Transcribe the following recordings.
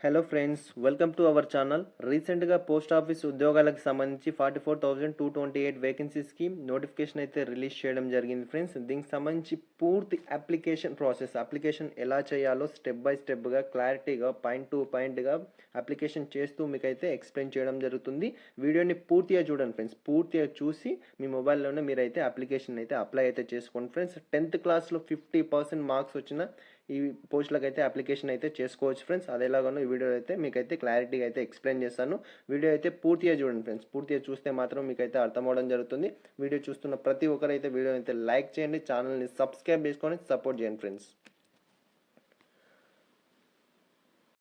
Hello friends, welcome to our channel. రీసెంట్గా post office ఉద్యోగాలకు సంబంధించి 44,228 వేకెన్సీస్కి నోటిఫికేషన్ అయితే రిలీజ్ చేయడం జరిగింది ఫ్రెండ్స్. దీనికి సంబంధించి పూర్తి అప్లికేషన్ ఎలా చేయాలో స్టెప్ బై స్టెప్గా క్లారిటీగా పాయింట్ టు పాయింట్గా అప్లికేషన్ చేస్తూ మీకైతే ఎక్స్ప్లెయిన్ చేయడం జరుగుతుంది. వీడియోని పూర్తిగా చూడండి ఫ్రెండ్స్. పూర్తిగా చూసి మీ మొబైల్లోనే మీరైతే అప్లికేషన్ అయితే అప్లై అయితే చేసుకోండి ఫ్రెండ్స్. 10th క్లాస్లో 50% మార్క్స్ వచ్చిన ఈ పోస్టులకు అయితే అప్లికేషన్ అయితే చేసుకోవచ్చు ఫ్రెండ్స్. అది ఎలాగోనో ఈ వీడియో అయితే మీకైతే క్లారిటీగా అయితే ఎక్స్ప్లెయిన్ చేస్తాను. వీడియో అయితే పూర్తిగా చూడండి ఫ్రెండ్స్. పూర్తిగా చూస్తే మాత్రం మీకైతే అర్థం అవడం జరుగుతుంది. వీడియో చూస్తున్న ప్రతి ఒక్కరైతే వీడియో అయితే లైక్ చేయండి, ఛానల్ని సబ్స్క్రైబ్ చేసుకొని సపోర్ట్ చేయండి ఫ్రెండ్స్.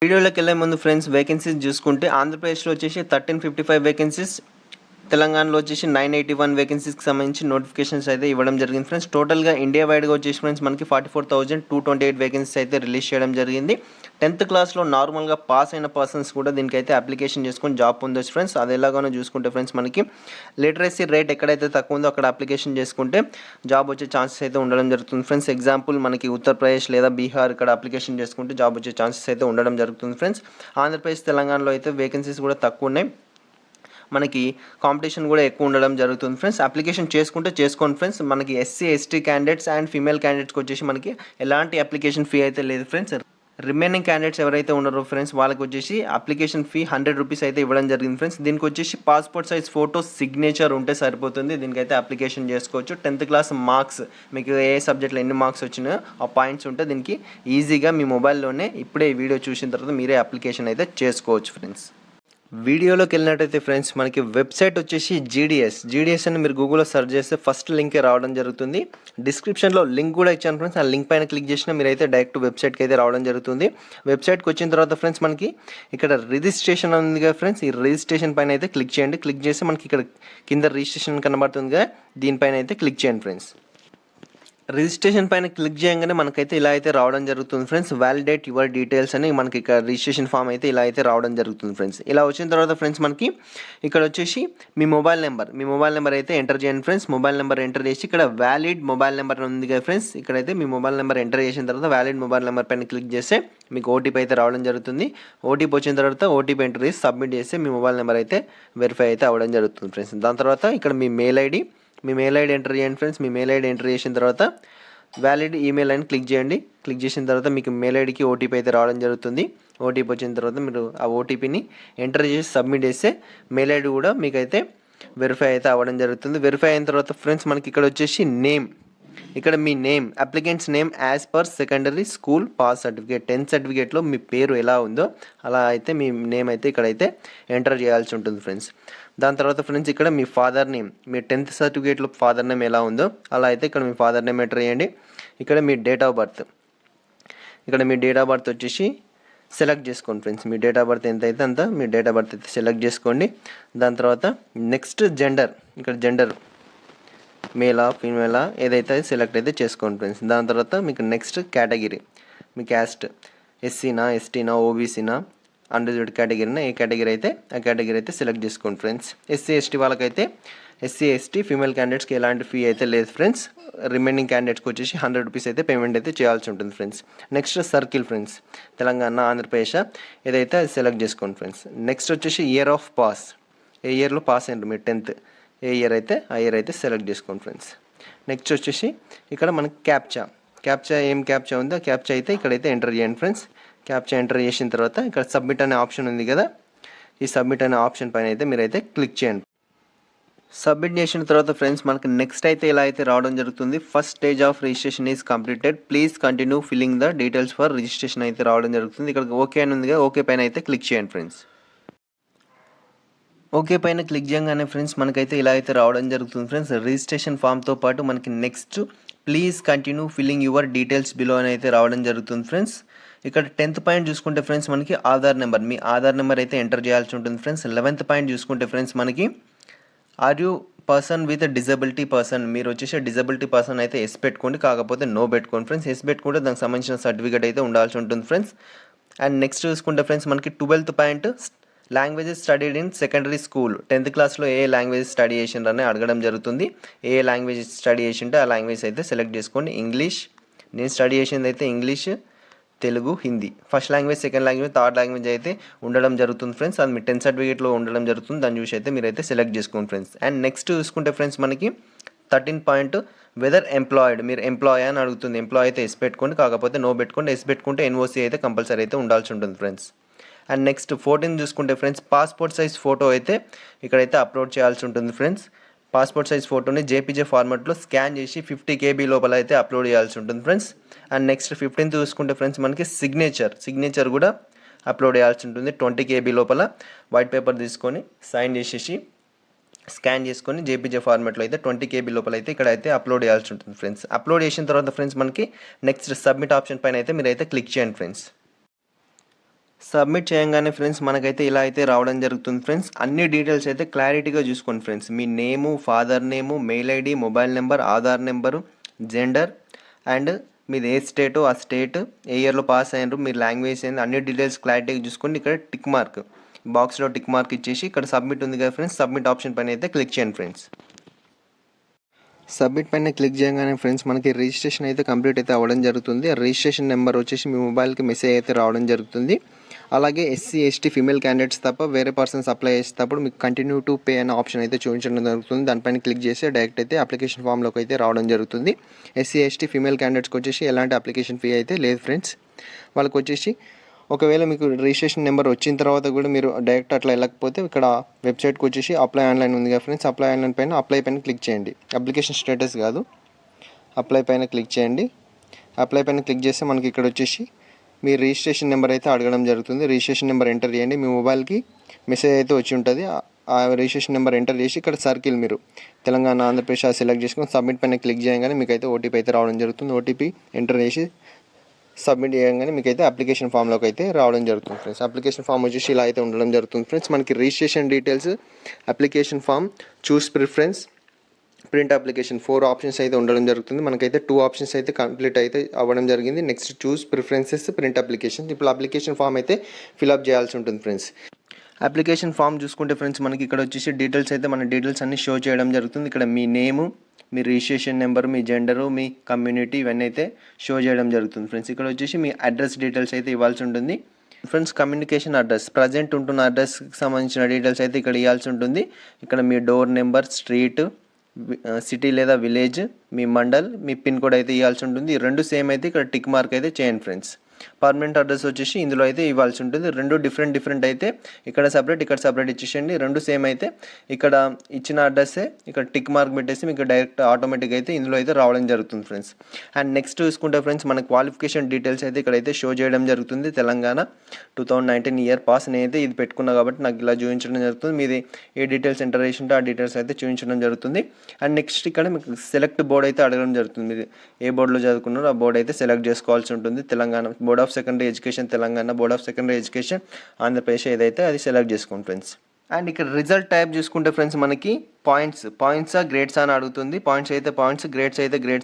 వీడియోలోకి వెళ్ళే ముందు ఫ్రెండ్స్ వేకెన్సీస్ చూసుకుంటే ఆంధ్రప్రదేశ్లో వచ్చేసి 1355 వేకెన్సీస్, తెలంగాణలో వచ్చేసి 981 వేకెన్సీస్కి సంబంధించి నోటిఫికేషన్స్ అయితే ఇవ్వడం జరిగింది ఫ్రెండ్స్. టోటల్గా ఇండియా వైడ్గా వచ్చేసి ఫ్రెండ్స్ మనకి 44,228 వేకెన్సీస్ అయితే రిలీజ్ చేయడం జరిగింది. 10th క్లాస్లో నార్మల్గా పాస్ అయిన పర్సన్స్ కూడా దీనికైతే అప్లికేషన్ చేసుకొని జాబ్ పొందొచ్చు ఫ్రెండ్స్. అది ఎలాగోనో చూసుకుంటే ఫ్రెండ్స్ మనకి లిటరసీ రేట్ ఎక్కడైతే తక్కువ ఉందో అక్కడ అప్లికేషన్ చేసుకుంటే జాబ్ వచ్చే ఛాన్సెస్ అయితే ఉండడం జరుగుతుంది ఫ్రెండ్స్. ఎగ్జాంపుల్ మనకి ఉత్తరప్రదేశ్ లేదా బీహార్ ఇక్కడ అప్లికేషన్ చేసుకుంటే జాబ్ వచ్చే ఛాన్సెస్ అయితే ఉండడం జరుగుతుంది ఫ్రెండ్స్. ఆంధ్రప్రదేశ్ తెలంగాణలో అయితే వేకెన్సీస్ కూడా తక్కువ ఉన్నాయి, మనకి కాంపిటీషన్ కూడా ఎక్కువ ఉండడం జరుగుతుంది ఫ్రెండ్స్. అప్లికేషన్ చేసుకుంటే చేసుకోండి ఫ్రెండ్స్. మనకి SC ST candidates and female క్యాండిడేట్స్కి వచ్చేసి మనకి ఎలాంటి అప్లికేషన్ ఫీ అయితే లేదు ఫ్రెండ్స్. రిమైనింగ్ క్యాండిడేట్స్ ఎవరైతే ఉన్నారో ఫ్రెండ్స్ వాళ్ళకి వచ్చేసి అప్లికేషన్ ఫీ 100 రూపీస్ అయితే ఇవ్వడం జరిగింది ఫ్రెండ్స్. దీనికి వచ్చేసి పాస్పోర్ట్ సైజ్ ఫోటో సిగ్నేచర్ ఉంటే సరిపోతుంది. దీనికైతే అప్లికేషన్ చేసుకోవచ్చు. 10th క్లాస్ మార్క్స్ మీకు ఏ సబ్జెక్ట్లో ఎన్ని మార్క్స్ వచ్చినాయో ఆ పాయింట్స్ ఉంటే దీనికి ఈజీగా మీ మొబైల్లోనే ఇప్పుడే ఈ వీడియో చూసిన తర్వాత మీరే అప్లికేషన్ అయితే చేసుకోవచ్చు ఫ్రెండ్స్. వీడియోలోకి వెళ్ళినట్టయితే ఫ్రెండ్స్ మనకి వెబ్సైట్ వచ్చేసి జీడిఎస్ అని మీరు గూగుల్లో సెర్చ్ చేస్తే ఫస్ట్ లింకే రావడం జరుగుతుంది. డిస్క్రిప్షన్లో లింక్ కూడా ఇచ్చాను ఫ్రెండ్స్. ఆ లింక్ పైన క్లిక్ చేసినా మీరైతే డైరెక్ట్ వెబ్సైట్కి అయితే రావడం జరుగుతుంది. వెబ్సైట్కి వచ్చిన తర్వాత ఫ్రెండ్స్ మనకి ఇక్కడ రిజిస్ట్రేషన్ ఉంది కదా ఫ్రెండ్స్, ఈ రిజిస్ట్రేషన్ పైన అయితే క్లిక్ చేయండి. క్లిక్ చేసి మనకి ఇక్కడ కింద రిజిస్ట్రేషన్ కనబడుతుంది కదా, దీనిపైన అయితే క్లిక్ చేయండి ఫ్రెండ్స్. రిజిస్ట్రేషన్ పైన క్లిక్ చేయగానే మనకైతే ఇలా అయితే రావడం జరుగుతుంది ఫ్రెండ్స్. వ్యాలిడేట్ యువర్ డీటెయిల్స్ అని మనకి ఇక్కడ రిజిస్ట్రేషన్ ఫామ్ అయితే ఇలా అయితే రావడం జరుగుతుంది ఫ్రెండ్స్. ఇలా వచ్చిన తర్వాత ఫ్రెండ్స్ మనకి ఇక్కడ వచ్చేసి మీ మొబైల్ నెంబర్ అయితే ఎంటర్ చేయండి ఫ్రెండ్స్. మొబైల్ నెంబర్ ఎంటర్ చేసి ఇక్కడ వ్యాలిడ్ మొబైల్ నెంబర్ ఉంది కదా ఫ్రెండ్స్, ఇక్కడైతే మీ మొబైల్ నెంబర్ ఎంటర్ చేసిన తర్వాత వ్యాలిడ్ మొబైల్ నెంబర్ పైన క్లిక్ చేస్తే మీకు ఓటీపీ అయితే రావడం జరుగుతుంది. ఓటీపీ వచ్చిన తర్వాత ఓటీపీ ఎంటర్ చేసి సబ్మిట్ చేస్తే మీ మొబైల్ నెంబర్ అయితే వెరిఫై అయితే అవ్వడం జరుగుతుంది ఫ్రెండ్స్. దాని తర్వాత ఇక్కడ మీ మెయిల్ ఐడి ఎంటర్ చేయండి ఫ్రెండ్స్. మీ మెయిల్ ఐడి ఎంటర్ చేసిన తర్వాత వ్యాలిడ్ ఈమెయిల్ అని క్లిక్ చేయండి. క్లిక్ చేసిన తర్వాత మీకు మెయిల్ ఐడికి ఓటీపీ అయితే రావడం జరుగుతుంది. ఓటీపీ వచ్చిన తర్వాత మీరు ఆ ఓటీపీని ఎంటర్ చేసి సబ్మిట్ చేస్తే మెయిల్ ఐడి కూడా మీకైతే వెరిఫై అయితే అవ్వడం జరుగుతుంది. వెరిఫై అయిన తర్వాత ఫ్రెండ్స్ మనకి ఇక్కడ వచ్చేసి ఇక్కడ మీ applicants name as per secondary school pass certificate 10th సర్టిఫికేట్లో మీ పేరు ఎలా ఉందో అలా అయితే మీ నేమ్ అయితే ఇక్కడైతే ఎంటర్ చేయాల్సి ఉంటుంది ఫ్రెండ్స్. దాని తర్వాత ఫ్రెండ్స్ ఇక్కడ మీ ఫాదర్ నేమ్, మీ 10th సర్టిఫికేట్లో ఫాదర్ నేమ్ ఎలా ఉందో అలా అయితే ఇక్కడ మీ ఫాదర్ నేమ్ ఎంటర్ చేయండి. ఇక్కడ మీ డేట్ ఆఫ్ బర్త్ వచ్చేసి సెలెక్ట్ చేసుకోండి friends. Me date of birth ఎంత అయితే అంత మీ డేట్ ఆఫ్ బర్త్ అయితే సెలెక్ట్ చేసుకోండి. దాని తర్వాత నెక్స్ట్ జెండర్ మేలా ఫీమేలా ఏదైతే సెలెక్ట్ అయితే చేసుకోండి ఫ్రెండ్స్. దాని తర్వాత మీకు నెక్స్ట్ కేటగిరీ, మీ క్యాస్ట్ ఎస్సీనా ఎస్టీనా ఓబీసీనా అన్రిజర్వ్డ్ కేటగిరీనా ఏ కేటగిరీ అయితే ఆ కేటగిరీ అయితే సెలెక్ట్ చేసుకోండి ఫ్రెండ్స్. ఎస్సీ ఎస్టీ వాళ్ళకైతే ఎస్సీ ఎస్టీ ఫీమేల్ క్యాండిడేట్స్కి ఎలాంటి ఫీ అయితే లేదు ఫ్రెండ్స్. రిమైనింగ్ క్యాండిడేట్స్కి వచ్చేసి 100 రూపీస్ అయితే పేమెంట్ అయితే చేయాల్సి ఉంటుంది friends. Next circle friends, Telangana Andhra Pradesh ఏదైతే అది సెలెక్ట్ చేసుకోండి ఫ్రెండ్స్. నెక్స్ట్ వచ్చేసి ఇయర్ ఆఫ్ పాస్, ఏ ఇయర్లో పాస్ అయ్యారు మీరు 10th, ఏ ఇయర్ అయితే ఆ ఇయర్ అయితే సెలెక్ట్ చేసుకోండి ఫ్రెండ్స్. నెక్స్ట్ వచ్చేసి ఇక్కడ మనకి క్యాప్చా ఏం క్యాప్చా ఉందో ఆ క్యాప్చా అయితే ఇక్కడైతే ఎంటర్ చేయండి ఫ్రెండ్స్. క్యాప్చా ఎంటర్ చేసిన తర్వాత ఇక్కడ సబ్మిట్ అనే ఆప్షన్ ఉంది కదా, ఈ సబ్మిట్ అనే ఆప్షన్ పైన అయితే మీరైతే క్లిక్ చేయండి. సబ్మిట్ చేసిన తర్వాత ఫ్రెండ్స్ మనకి నెక్స్ట్ అయితే ఇలా అయితే రావడం జరుగుతుంది. First stage of registration is completed, please continue filling the details for registration అయితే రావడం జరుగుతుంది. ఇక్కడ ఓకే అని ఉంది కదా, ఓకే పైన అయితే క్లిక్ చేయండి ఫ్రెండ్స్. ఓకే పైన క్లిక్ చేయగానే ఫ్రెండ్స్ మనకైతే ఇలా అయితే రావడం జరుగుతుంది ఫ్రెండ్స్. రిజిస్ట్రేషన్ ఫామ్తో పాటు మనకి next please continue filling your details below అని అయితే రావడం జరుగుతుంది ఫ్రెండ్స్. ఇక్కడ 10th పాయింట్ చూసుకుంటే ఫ్రెండ్స్ మనకి మీ ఆధార్ నెంబర్ అయితే ఎంటర్ చేయాల్సి ఉంటుంది ఫ్రెండ్స్. 11th పాయింట్ చూసుకుంటే ఫ్రెండ్స్ మనకి are you person with disability person, మీరు వచ్చేసి డిజబిలిటీ పర్సన్ అయితే ఎస్ పెట్టుకోండి, కాకపోతే నో పెట్టుకోండి ఫ్రెండ్స్. ఎస్ పెట్టుకుంటే దానికి సంబంధించిన సర్టిఫికేట్ అయితే ఉండాల్సి ఉంటుంది ఫ్రెండ్స్. అండ్ నెక్స్ట్ చూసుకుంటే ఫ్రెండ్స్ మనకి 12th point languages studied in secondary school, 10th క్లాస్లో ఏ లాంగ్వేజ్ స్టడీ చేసిండ్రని అడగడం జరుగుతుంది. ఏ లాంగ్వేజ్ స్టడీ చేసింటే ఆ లాంగ్వేజ్ అయితే సెలెక్ట్ చేసుకోండి. ఇంగ్లీష్, నేను స్టడీ చేసింది అయితే English Telugu, Hindi. First language, second language, third language అయితే ఉండడం జరుగుతుంది ఫ్రెండ్స్. అది మీ 10th సర్టిఫికేట్లో ఉండడం జరుగుతుంది. దాన్ని చూసి అయితే మీరైతే సెలెక్ట్ చేసుకోండి ఫ్రెండ్స్. అండ్ నెక్స్ట్ చూసుకుంటే ఫ్రెండ్స్ మనకి 13 పాయింట్ వెదర్ ఎంప్లాయిడ్, మీరు ఎంప్లాయ్ అని అడుగుతుంది. ఎంప్లాయ్ అయితే ఎస్ పెట్టుకోండి, కాకపోతే నో పెట్టుకోండి. ఎస్ పెట్టుకుంటే ఎన్ఓసి అయితే కంపల్సరీ అయితే ఉండాల్సి ఉంటుంది ఫ్రెండ్స్. అండ్ నెక్స్ట్ 14 చూసుకుంటే ఫ్రెండ్స్ పాస్పోర్ట్ సైజ్ ఫోటో అయితే ఇక్కడైతే అప్లోడ్ చేయాల్సి ఉంటుంది ఫ్రెండ్స్. పాస్పోర్ట్ సైజ్ ఫోటోని జేపీజే ఫార్మాట్లో స్కాన్ చేసి 50 KB లోపల అయితే అప్లోడ్ చేయాల్సి ఉంటుంది ఫ్రెండ్స్. అండ్ నెక్స్ట్ 15 చూసుకుంటే ఫ్రెండ్స్ మనకి సిగ్నేచర్ కూడా అప్లోడ్ చేయాల్సి ఉంటుంది 20 KB లోపల. వైట్ పేపర్ తీసుకొని సైన్ చేసేసి స్కాన్ చేసుకొని జేపీజే ఫార్మాట్లో అయితే 20 KB లోపల అయితే ఇక్కడ అయితే అప్లోడ్ చేయాల్సి ఉంటుంది ఫ్రెండ్స్. అప్లోడ్ చేసిన తర్వాత ఫ్రెండ్స్ మనకి నెక్స్ట్ సబ్మిట్ ఆప్షన్ పైన అయితే మీరైతే క్లిక్ చేయండి ఫ్రెండ్స్. సబ్మిట్ చేయగానే ఫ్రెండ్స్ మనకైతే ఇలా అయితే రావడం జరుగుతుంది ఫ్రెండ్స్. అన్ని డీటెయిల్స్ అయితే క్లారిటీగా చూసుకోండి friends. Me name, father name, mail ID, mobile number, Aadhaar number, gender and మీది ఏ స్టేటో ఆ స్టేట్, ఏ ఇయర్లో పాస్ అయ్యారు, మీరు లాంగ్వేజ్ ఏంది, అన్ని డీటెయిల్స్ క్లారిటీగా చూసుకోండి. ఇక్కడ టిక్ మార్క్ బాక్స్లో టిక్ మార్క్ ఇచ్చేసి ఇక్కడ సబ్మిట్ ఉంది కదా ఫ్రెండ్స్, సబ్మిట్ ఆప్షన్ పైన అయితే క్లిక్ చేయండి ఫ్రెండ్స్. సబ్మిట్ పైన క్లిక్ చేయగానే ఫ్రెండ్స్ మనకి రిజిస్ట్రేషన్ అయితే కంప్లీట్ అయితే అవ్వడం జరుగుతుంది. ఆ రిజిస్ట్రేషన్ నెంబర్ వచ్చేసి మీ మొబైల్కి మెసేజ్ అయితే రావడం జరుగుతుంది. అలాగే ఎస్సీ, ఎస్టీ, ఫీమేల్ క్యాండిడేట్స్ తప్ప వేరే పర్సన్స్ అప్లై చేసేటప్పుడు మీకు కంటిన్యూ టు పే అనే ఆప్షన్ అయితే చూపించడం జరుగుతుంది. దానిపైన క్లిక్ చేసి డైరెక్ట్ అయితే అప్లికేషన్ ఫామ్లోకి అయితే రావడం జరుగుతుంది. ఎస్సీ, ఎస్టీ, ఫీమేల్ క్యాండిడేట్స్కి వచ్చేసి ఎలాంటి అప్లికేషన్ ఫీ అయితే లేదు ఫ్రెండ్స్. వాళ్ళకి వచ్చేసి ఒకవేళ మీకు రిజిస్ట్రేషన్ నెంబర్ వచ్చిన తర్వాత కూడా మీరు డైరెక్ట్ అట్లా వెళ్ళకపోతే ఇక్కడ వెబ్సైట్కి వచ్చేసి అప్లై ఆన్లైన్ ఉంది కదా ఫ్రెండ్స్, అప్లై ఆన్లైన్ పైన అప్లై పైన క్లిక్ చేయండి. అప్లికేషన్ స్టేటస్ కాదు, అప్లై పైన క్లిక్ చేయండి. అప్లై పైన క్లిక్ చేస్తే మనకి ఇక్కడ వచ్చేసి మీ రిజిస్ట్రేషన్ నెంబర్ అయితే అడగడం జరుగుతుంది. రిజిస్ట్రేషన్ నెంబర్ ఎంటర్ చేయండి. మీ మొబైల్కి మెసేజ్ అయితే వచ్చి ఉంటుంది. ఆ రిజిస్ట్రేషన్ నెంబర్ ఎంటర్ చేసి ఇక్కడ సర్కిల్ మీరు తెలంగాణ, ఆంధ్రప్రదేశ్ సెలెక్ట్ చేసుకొని సబ్మిట్ పైన క్లిక్ చేయగానే మీకు అయితే ఓటీపీ అయితే రావడం జరుగుతుంది. ఓటీపీ ఎంటర్ చేసి సబ్మిట్ చేయగానే మీకు అయితే అప్లికేషన్ ఫామ్లోకి అయితే రావడం జరుగుతుంది ఫ్రెండ్స్. అప్లికేషన్ ఫామ్ వచ్చేసి ఇలా అయితే ఉండడం జరుగుతుంది ఫ్రెండ్స్. మనకి registration details, application form, choose preference, print application 4 options అయితే ఉండడం జరుగుతుంది. మనకైతే 2 ఆప్షన్స్ అయితే కంప్లీట్ అయితే అవ్వడం జరిగింది. Next choose preferences, print application. ఇప్పుడు అప్లికేషన్ ఫామ్ అయితే ఫిల్అప్ చేయాల్సి ఉంటుంది ఫ్రెండ్స్. అప్లికేషన్ ఫామ్ చూసుకుంటే ఫ్రెండ్స్ మనకి ఇక్కడ వచ్చేసి డీటెయిల్స్ అయితే మన డీటెయిల్స్ అన్ని షో చేయడం జరుగుతుంది. ఇక్కడ మీ నేము, మీ రిజిస్ట్రేషన్ నెంబర్, మీ జెండరు, మీ కమ్యూనిటీ ఇవన్నీ అయితే షో చేయడం జరుగుతుంది ఫ్రెండ్స్. ఇక్కడ వచ్చేసి మీ అడ్రస్ డీటెయిల్స్ అయితే ఇవ్వాల్సి ఉంటుంది ఫ్రెండ్స్. కమ్యూనికేషన్ అడ్రస్, ప్రజెంట్ ఉంటున్న అడ్రస్కి సంబంధించిన డీటెయిల్స్ అయితే ఇక్కడ ఇవ్వాల్సి ఉంటుంది. ఇక్కడ మీ డోర్ నెంబర్, స్ట్రీట్, సిటీ లేదా విలేజ్, మీ మండల్, మీ పిన్ కోడ్ అయితే ఇవ్వాల్సి ఉంటుంది. ఈ రెండు సేమ్ అయితే ఇక్కడ టిక్ మార్క్ అయితే చేయండి ఫ్రెండ్స్. పర్మనెంట్ అడ్రస్ వచ్చేసి ఇందులో అయితే ఇవ్వాల్సి ఉంటుంది. రెండు డిఫరెంట్ అయితే ఇక్కడ సపరేట్, ఇక్కడ సపరేట్ ఇచ్చేసేయండి. రెండు సేమ్ అయితే ఇక్కడ ఇచ్చిన అడ్రస్సే ఇక్కడ టిక్ మార్క్ పెట్టేసి మీకు డైరెక్ట్ ఆటోమేటిక్ అయితే ఇందులో అయితే రావడం జరుగుతుంది ఫ్రెండ్స్. అండ్ నెక్స్ట్ చూసుకుంటే ఫ్రెండ్స్ మన క్వాలిఫికేషన్ డీటెయిల్స్ అయితే ఇక్కడైతే షో చేయడం జరుగుతుంది. తెలంగాణ 2019 ఇయర్ పాస్, నేనైతే ఇది పెట్టుకున్నా కాబట్టి నాకు ఇలా చూపించడం జరుగుతుంది. మీది ఏ డీటెయిల్స్ ఎంటర్ చేసి ఉంటే ఆ డీటెయిల్స్ అయితే చూపించడం జరుగుతుంది. అండ్ నెక్స్ట్ ఇక్కడ మీకు సెలెక్ట్ బోర్డ్ అయితే అడగడం జరుగుతుంది. మీరు ఏ బోర్డులో చదువుకున్నారో ఆ బోర్డు అయితే సెలెక్ట్ చేసుకోవాల్సి ఉంటుంది. Telangana board of secondary education Telangana, board of secondary education Andhra Pradesh ఏదైతే అది సెలెక్ట్ చేసుకోండి ఫ్రెండ్స్. అండ్ ఇక్కడ రిజల్ట్ టైప్ చూసుకుంటే ఫ్రెండ్స్ మనకి పాయింట్సా గ్రేడ్సా అని అడుగుతుంది. పాయింట్స్ అయితే పాయింట్స్, గ్రేడ్స్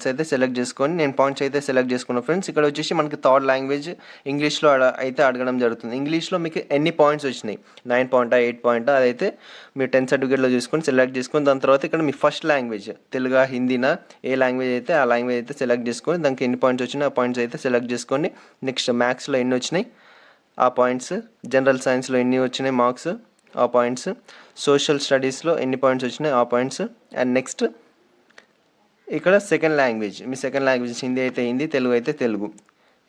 అయితే సెలెక్ట్ చేసుకొని నేను పాయింట్స్ అయితే సెలెక్ట్ చేసుకున్నాను ఫ్రెండ్స్. ఇక్కడ వచ్చేసి మనకి థర్డ్ లాంగ్వేజ్ ఇంగ్లీష్లో అయితే అడగడం జరుగుతుంది. ఇంగ్లీష్లో మీకు ఎన్ని పాయింట్స్ వచ్చినాయి, 9 పాయింటా 8 పాయింటా అదైతే మీరు 10th సర్టిఫికేట్లో చూసుకొని సెలెక్ట్ చేసుకొని దాని తర్వాత ఇక్కడ మీ ఫస్ట్ లాంగ్వేజ్ తెలుగా, హిందీనా, ఏ లాంగ్వేజ్ అయితే ఆ లాంగ్వేజ్ అయితే సెలెక్ట్ చేసుకొని దానికి ఎన్ని పాయింట్స్ వచ్చినాయి ఆ పాయింట్స్ అయితే సెలెక్ట్ చేసుకొని నెక్స్ట్ మ్యాథ్స్లో ఎన్ని వచ్చినాయి ఆ పాయింట్స్, జనరల్ సైన్స్లో ఎన్ని వచ్చినాయి మార్క్స్ ఆ పాయింట్స్, సోషల్ స్టడీస్లో ఎన్ని పాయింట్స్ వచ్చినాయి ఆ పాయింట్స్. అండ్ నెక్స్ట్ ఇక్కడ సెకండ్ లాంగ్వేజ్, మీ సెకండ్ లాంగ్వేజ్ హిందీ అయితే హిందీ, తెలుగు అయితే తెలుగు,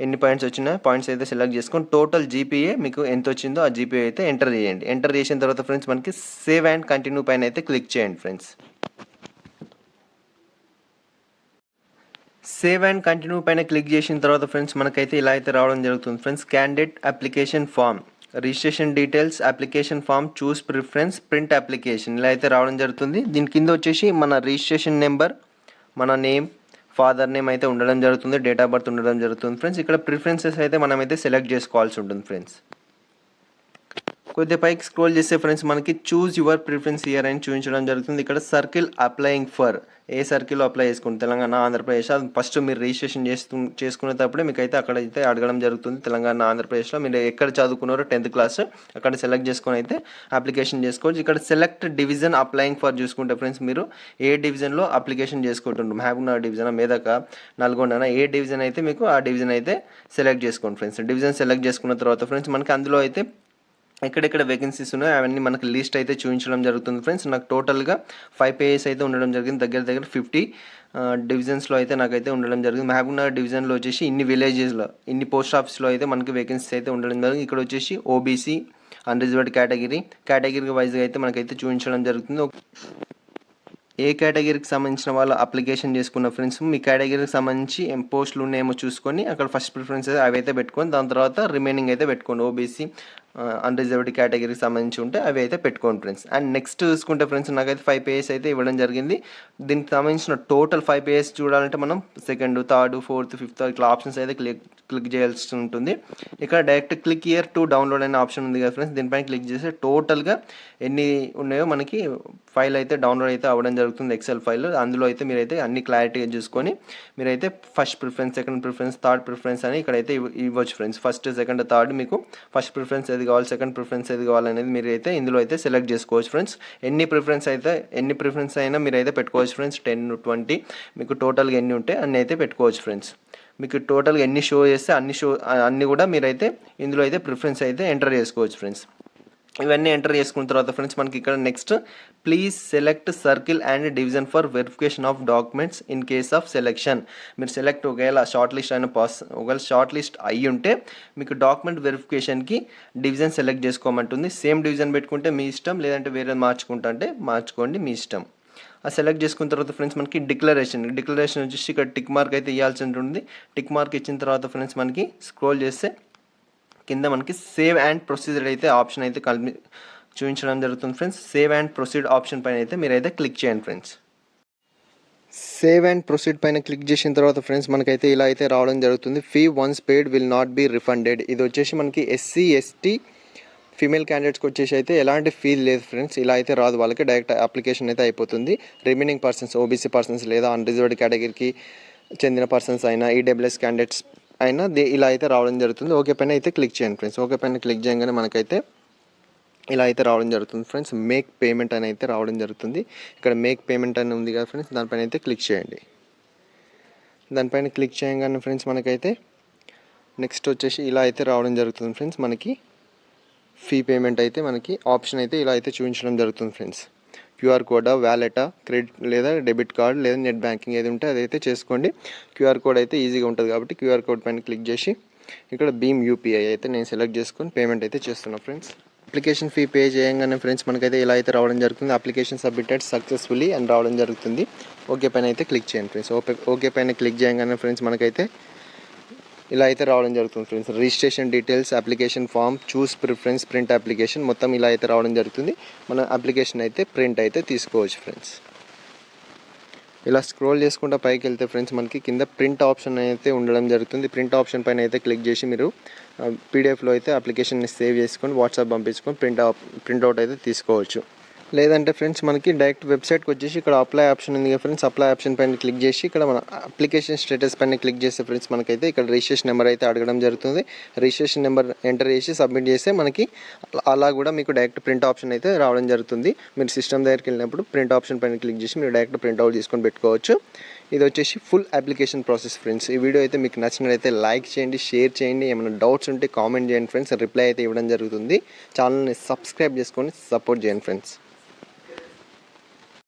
ఎన్ని పాయింట్స్ వచ్చినాయి పాయింట్స్ అయితే సెలెక్ట్ చేసుకొని టోటల్ జీపీఏ మీకు ఎంత వచ్చిందో ఆ జీపీఏ అయితే ఎంటర్ చేయండి. ఎంటర్ చేసిన తర్వాత ఫ్రెండ్స్ మనకి సేవ్ అండ్ కంటిన్యూ పైన అయితే క్లిక్ చేయండి ఫ్రెండ్స్. సేవ్ అండ్ కంటిన్యూ పైన క్లిక్ చేసిన తర్వాత ఫ్రెండ్స్ మనకైతే ఇలా అయితే రావడం జరుగుతుంది friends. Candidate application form, registration details, application form, choose preference, print application ఇలా అయితే రావడం జరుగుతుంది. దీని కింద వచ్చేసి మన రిజిస్ట్రేషన్ నెంబర్, మన నేమ్, ఫాదర్ నేమ్ అయితే ఉండడం జరుగుతుంది, డేట్ ఆఫ్ బర్త్ ఉండడం జరుగుతుంది ఫ్రెండ్స్. ఇక్కడ ప్రిఫరెన్సెస్ అయితే మనమైతే సెలెక్ట్ చేసుకోవాల్సి ఉంటుంది ఫ్రెండ్స్. కొద్దిగా పైకి స్క్రోల్ చేస్తే ఫ్రెండ్స్ మనకి చూస్ యువర్ ప్రిఫరెన్స్ ఇయర్ అని చూపించడం జరుగుతుంది. ఇక్కడ సర్కిల్ అప్లయింగ్ ఫర్ ఏ సర్కిల్లో అప్లై చేసుకుంటారు, తెలంగాణ, ఆంధ్రప్రదేశ్. అది ఫస్ట్ మీరు రిజిస్ట్రేషన్ చేసుకునేటప్పుడే మీకు అయితే అక్కడైతే అడగడం జరుగుతుంది. తెలంగాణ, ఆంధ్రప్రదేశ్లో మీరు ఎక్కడ చదువుకున్నారో 10th క్లాస్ అక్కడ సెలెక్ట్ చేసుకొని అయితే అప్లికేషన్ చేసుకోవచ్చు. ఇక్కడ సెలెక్ట్ డివిజన్ అప్లయింగ్ ఫర్ చూసుకుంటే ఫ్రెండ్స్ మీరు ఏ డివిజన్లో అప్లికేషన్ చేసుకుంటుండ్రు, మహబూబ్నగర్ డివిజన్, మెదక్, నల్గొండ, ఏ డివిజన్ అయితే మీకు ఆ డివిజన్ అయితే సెలెక్ట్ చేసుకోండి ఫ్రెండ్స్. డివిజన్ సెలెక్ట్ చేసుకున్న తర్వాత ఫ్రెండ్స్ మనకి అందులో అయితే ఎక్కడెక్కడ వేకెన్సీస్ ఉన్నాయో అవన్నీ మనకి లిస్ట్ అయితే చూపించడం జరుగుతుంది ఫ్రెండ్స్. నాకు టోటల్గా 5 పేజెస్ అయితే ఉండడం జరిగింది. దగ్గర 50 డివిజన్స్లో అయితే నాకైతే ఉండడం జరిగింది. మహబూబ్నగర్ డివిజన్లో వచ్చేసి ఇన్ని విలేజెస్లో, ఇన్ని పోస్ట్ ఆఫీస్లో అయితే మనకి వేకెన్సీస్ అయితే ఉండడం జరిగింది. ఇక్కడ వచ్చేసి ఓబీసీ, అన్రిజర్వ్డ్ కేటగిరీ వైజ్గా అయితే మనకైతే చూపించడం జరుగుతుంది. ఏ కేటగిరీకి సంబంధించిన వాళ్ళు అప్లికేషన్ చేసుకున్న ఫ్రెండ్స్ మీ కేటగిరీకి సంబంధించి పోస్టులు ఉన్నాయేమో చూసుకొని అక్కడ ఫస్ట్ ప్రిఫరెన్స్ అవి అయితే పెట్టుకొని దాని తర్వాత రిమైనింగ్ అయితే పెట్టుకోండి. ఓబీసీ, అన్రిజర్వ్డ్ కేటగిరీకి సంబంధించి ఉంటే అవి అయితే పెట్టుకోండి ఫ్రెండ్స్. అండ్ నెక్స్ట్ చూసుకుంటే ఫ్రెండ్స్ నాకైతే 5 పేజెస్ అయితే ఇవ్వడం జరిగింది. దీనికి సంబంధించిన టోటల్ 5 పేజెస్ చూడాలంటే మనం 2nd, 3rd, 4th, 5th ఇట్లా ఆప్షన్స్ అయితే క్లిక్ చేయాల్సి ఉంటుంది. ఇక్కడ direct click here to download అనే ఆప్షన్ ఉంది కదా ఫ్రెండ్స్, దీనిపైన క్లిక్ చేస్తే టోటల్గా ఎన్ని ఉన్నాయో మనకి ఫైల్ అయితే డౌన్లోడ్ అయితే అవ్వడం జరుగుతుంది, ఎక్సెల్ ఫైల్. అందులో అయితే మీరైతే అన్ని క్లారిటీగా చూసుకొని మీరైతే first preference, second preference, third preference అని ఇక్కడైతే ఇవ్వచ్చు ఫ్రెండ్స్. ఫస్ట్, సెకండ్, థర్డ్ మీకు ఫస్ట్ ప్రిఫరెన్స్ ఏది కావాలి, సెకండ్ ప్రిఫరెన్స్ ఏది కావాలనేది మీరు అయితే ఇందులో అయితే సెలెక్ట్ చేసుకోవచ్చు ఫ్రెండ్స్. ఎన్ని ప్రిఫరెన్స్ అయినా మీరు అయితే పెట్టుకోవచ్చు ఫ్రెండ్స్. 10, 20 మీకు టోటల్గా ఎన్ని ఉంటే అన్ని అయితే పెట్టుకోవచ్చు ఫ్రెండ్స్. మీకు టోటల్గా ఎన్ని షో చేస్తే అన్ని కూడా మీరైతే ఇందులో అయితే ప్రిఫరెన్స్ అయితే ఎంటర్ చేసుకోవచ్చు ఫ్రెండ్స్. ఇవన్నీ ఎంటర్ చేసుకున్న తర్వాత ఫ్రెండ్స్ మనకి ఇక్కడ next please select circle and division for verification of documents in case of selection. మీరు సెలెక్ట్ ఒకవేళ షార్ట్ లిస్ట్ అయ్యి ఉంటే మీకు డాక్యుమెంట్ వెరిఫికేషన్కి డివిజన్ సెలెక్ట్ చేసుకోమంటుంది. సేమ్ డివిజన్ పెట్టుకుంటే మీ ఇష్టం, లేదంటే వేరే మార్చుకోండి మీ ఇష్టం. ఆ సెలెక్ట్ చేసుకున్న తర్వాత ఫ్రెండ్స్ మనకి డిక్లరేషన్ వచ్చేసి ఇక్కడ టిక్ మార్క్ అయితే ఇవ్వాల్సి ఉంటుంది. టిక్ మార్క్ ఇచ్చిన తర్వాత ఫ్రెండ్స్ మనకి స్క్రోల్ చేస్తే కింద మనకి సేవ్ అండ్ ప్రొసీజర్ అయితే ఆప్షన్ అయితే చూపించడం జరుగుతుంది friends. Save and proceed option పైన అయితే మీరైతే క్లిక్ చేయండి ఫ్రెండ్స్. సేవ్ అండ్ ప్రొసీడ్ పైన క్లిక్ చేసిన తర్వాత ఫ్రెండ్స్ మనకైతే ఇలా అయితే రావడం జరుగుతుంది. Fee once paid will not be refunded. ఇది వచ్చేసి మనకి ఎస్సీ, ఎస్టీ, ఫీమేల్ క్యాండిడేట్స్కి వచ్చేసి అయితే ఎలాంటి ఫీ లేదు ఫ్రెండ్స్. ఇలా అయితే రాదు, వాళ్ళకి డైరెక్ట్ అప్లికేషన్ అయితే అయిపోతుంది. రిమైనింగ్ పర్సన్స్, ఓబీసీ పర్సన్స్ లేదా అన్రిజర్వ్డ్ కేటగిరీకి చెందిన పర్సన్స్ అయినా, ఈడబ్ల్యూఎస్ క్యాండిడేట్స్ అయినా ఇలా అయితే రావడం జరుగుతుంది. ఓకే పైన అయితే క్లిక్ చేయండి ఫ్రెండ్స్. ఓకే పైన క్లిక్ చేయగానే మనకైతే ఇలా అయితే రావడం జరుగుతుంది ఫ్రెండ్స్. మేక్ పేమెంట్ అని అయితే రావడం జరుగుతుంది. ఇక్కడ మేక్ పేమెంట్ అని ఉంది కదా ఫ్రెండ్స్, దానిపైన అయితే క్లిక్ చేయండి. దానిపైన క్లిక్ చేయగానే ఫ్రెండ్స్ మనకైతే నెక్స్ట్ వచ్చేసి ఇలా అయితే రావడం జరుగుతుంది ఫ్రెండ్స్. మనకి ఫీ పేమెంట్ అయితే మనకి ఆప్షన్ అయితే ఇలా అయితే చూపించడం జరుగుతుంది ఫ్రెండ్స్. క్యూఆర్ కోడా, వ్యాలెటా, క్రెడిట్ లేదా డెబిట్ కార్డ్ లేదా నెట్ బ్యాంకింగ్ ఏది ఉంటే అదైతే చేసుకోండి. క్యూఆర్ కోడ్ అయితే ఈజీగా ఉంటుంది కాబట్టి క్యూఆర్ కోడ్ పైన క్లిక్ చేసి ఇక్కడ భీమ్ యూపీఐ అయితే నేను సెలెక్ట్ చేసుకొని పేమెంట్ అయితే చేస్తున్నాను ఫ్రెండ్స్. అప్లికేషన్ ఫీ పే చేయగానే ఫ్రెండ్స్ మనకైతే ఇలా అయితే రావడం జరుగుతుంది. అప్లికేషన్ సబ్మిటెడ్ సక్సెస్ఫుల్లీ అని రావడం జరుగుతుంది. ఓకే పైన అయితే క్లిక్ చేయండి ఫ్రెండ్స్. ఓకే పైన క్లిక్ చేయగానే ఫ్రెండ్స్ మనకైతే ఇలా అయితే రావడం జరుగుతుంది friends. Registration details, application form, choose preference, print application మొత్తం ఇలా అయితే రావడం జరుగుతుంది. మన అప్లికేషన్ అయితే ప్రింట్ అయితే తీసుకోవచ్చు ఫ్రెండ్స్. ఇలా స్క్రోల్ చేసుకుంటూ పైకి వెళ్తే ఫ్రెండ్స్ మనకి కింద ప్రింట్ ఆప్షన్ అయితే ఉండడం జరుగుతుంది. ప్రింట్ ఆప్షన్ పైన అయితే క్లిక్ చేసి మీరు పీడిఎఫ్లో అయితే అప్లికేషన్ని సేవ్ చేసుకొని వాట్సాప్ పంపించుకొని ప్రింట్అవుట్ అయితే తీసుకోవచ్చు. లేదంటే ఫ్రెండ్స్ మనకి డైరెక్ట్ వెబ్సైట్కి వచ్చేసి ఇక్కడ అప్లై ఆప్షన్ ఉంది కదా ఫ్రెండ్స్, అప్లై ఆప్షన్ పైన క్లిక్ చేసి ఇక్కడ మన అప్లికేషన్ స్టేటస్ పైన క్లిక్ చేస్తే ఫ్రెండ్స్ మనకైతే ఇక్కడ రిజిస్ట్రేషన్ నెంబర్ అయితే అడగడం జరుగుతుంది. రిజిస్ట్రేషన్ నెంబర్ ఎంటర్ చేసి సబ్మిట్ చేస్తే మనకి అలా కూడా మీకు డైరెక్ట్ ప్రింట్ ఆప్షన్ అయితే రావడం జరుగుతుంది. మీరు సిస్టమ్ దగ్గరికి వెళ్ళినప్పుడు ప్రింట్ ఆప్షన్ పైన క్లిక్ చేసి మీరు డైరెక్ట్ ప్రింట్అవుట్ తీసుకొని పెట్టుకోవచ్చు. ఇది వచ్చేసి ఫుల్ అప్లికేషన్ ప్రాసెస్ ఫ్రెండ్స్. ఈ వీడియో అయితే మీకు నచ్చినట్లయితే లైక్ చేయండి, షేర్ చేయండి. ఏమైనా డౌట్స్ ఉంటే కామెంట్ చేయండి ఫ్రెండ్స్, రిప్లై అయితే ఇవ్వడం జరుగుతుంది. ఛానల్ని సబ్స్క్రైబ్ చేసుకొని సపోర్ట్ చేయండి ఫ్రెండ్స్.